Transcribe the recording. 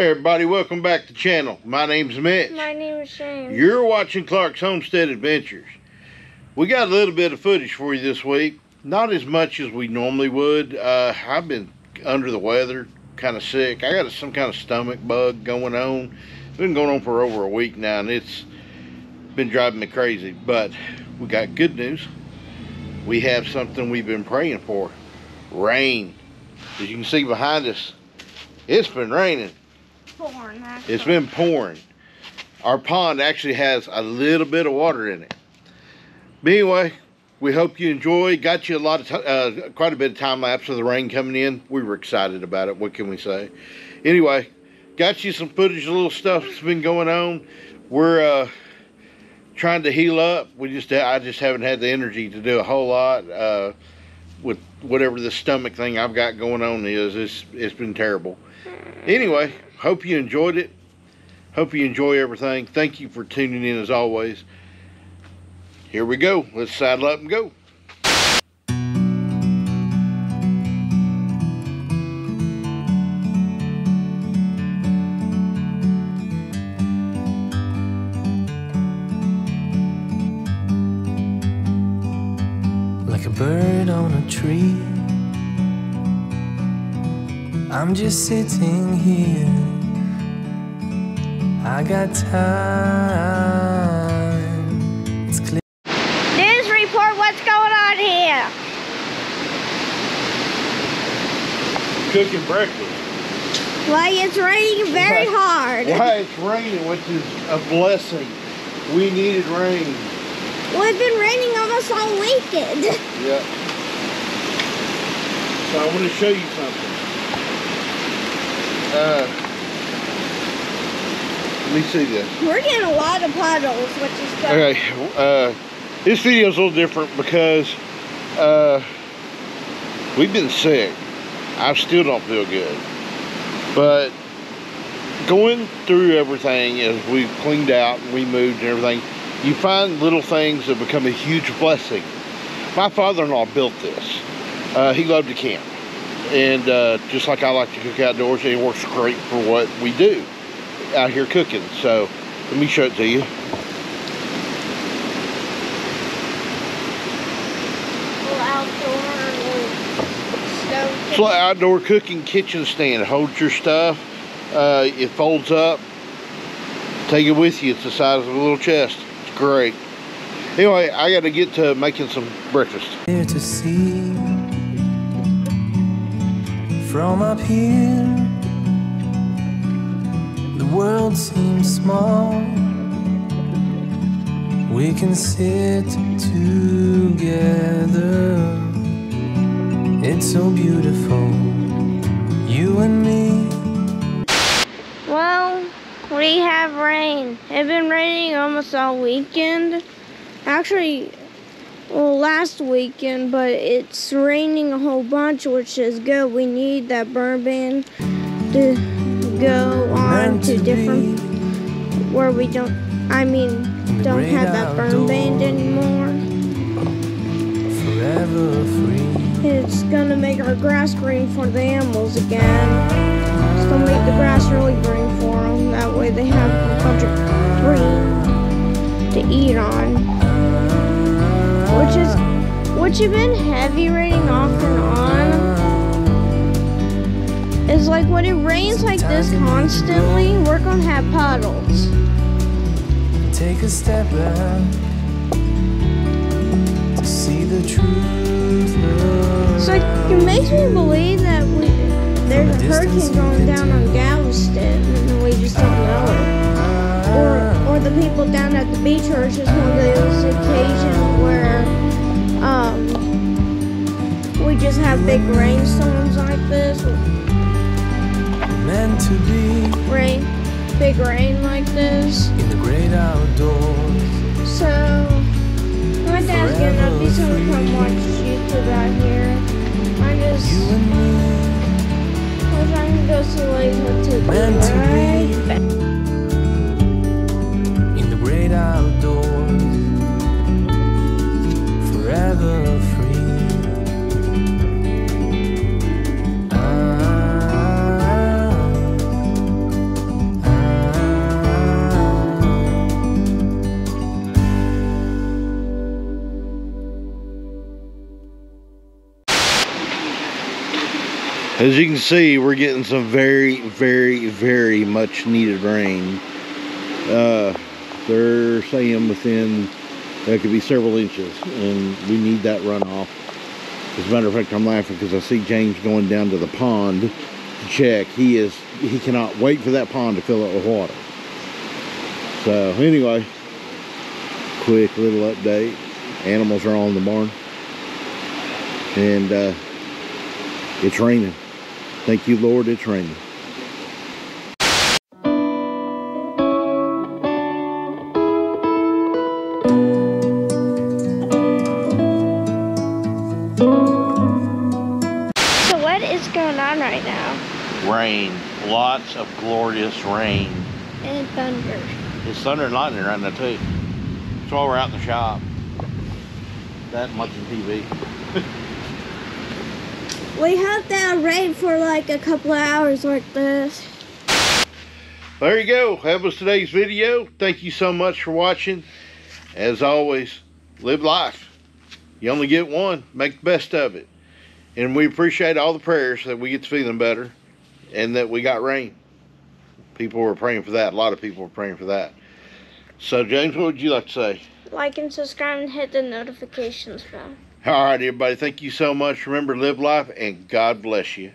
Hey everybody, welcome back to the channel. My name's Mitch. My name is Shane. You're watching Clark's Homestead Adventures. We got a little bit of footage for you this week. Not as much as we normally would. I've been under the weather, kind of sick. I got some kind of stomach bug going on. It's been going on for over a week now, and it's been driving me crazy. But we got good news. We have something we've been praying for. Rain. As you can see behind us, it's been raining. It's been pouring. Our pond actually has a little bit of water in it. But anyway, we hope you enjoy. Got you a lot of quite a bit of time lapse of the rain coming in. We were excited about it. What can we say? Anyway, got you some footage of little stuff that's been going on. We're trying to heal up. I just haven't had the energy to do a whole lot with whatever the stomach thing I've got going on is. It's been terrible. Anyway, hope you enjoyed it. Hope you enjoy everything. Thank you for tuning in as always. Here we go. Let's saddle up and go. Like a bird on a tree, I'm just sitting here. I got time. It's clear. News report, what's going on here? Cooking breakfast. Why, it's raining very hard. Why it's raining, which is a blessing. We needed rain. Well, it's been raining almost all weekend. Yeah. So I want to show you something. Let me see this. We're getting a lot of puddles, which is good. Okay, this video's a little different because we've been sick. I still don't feel good. But going through everything as we've cleaned out and we moved and everything, you find little things that become a huge blessing. My father-in-law built this. He loved to camp. And just like I like to cook outdoors, it works great for what we do out here cooking. So let me show it to you. It's an outdoor cooking kitchen stand. It holds your stuff. It folds up. Take it with you. It's the size of a little chest. It's great. Anyway, I got to get to making some breakfast. Here to see from up here, the world seems small. We can sit together. It's so beautiful, you and me. Well, we have rain. It's been raining almost all weekend. Actually, well, last weekend, but it's raining a whole bunch, which is good. We need that burn ban to go on to different, where we don't have that burn ban anymore. Forever free. It's gonna make our grass green for the animals again. It's gonna make the grass really green for them. That way they have a bunch of green to eat on. Which has been heavy raining off and on. Is like when it rains like this constantly, we're gonna have puddles. Take a step back to see the truth. It's like, it makes me believe that there's a hurricane going down on Galveston and we just don't know it. Or the people down at the beach, or it's just one of those occasions where we just have big rainstorms like this. Meant to be Big rain like this. in the great outdoors. So, my dad's getting up. He's gonna come watch YouTube out here. You and me, I'm trying to go see Laser to be meant to right back. be in the great outdoors. Forever free. As you can see, we're getting some very, very, very much needed rain. They're saying within, that could be several inches, and we need that runoff. As a matter of fact, I'm laughing because I see James going down to the pond to check. He cannot wait for that pond to fill up with water. So anyway, quick little update. Animals are all in the barn, and it's raining. Thank you, Lord, it's raining. So what is going on right now? Rain. Lots of glorious rain. And thunder. It's thunder and lightning right now too. That's why we're out in the shop. That and watching TV. We had that rain for like a couple of hours like this. There you go. That was today's video. Thank you so much for watching. As always, live life. You only get one. Make the best of it. And we appreciate all the prayers that we get to feeling better and that we got rain. People were praying for that. A lot of people were praying for that. So, James, what would you like to say? Like and subscribe and hit the notifications bell. All right, everybody. Thank you so much. Remember, live life and God bless you.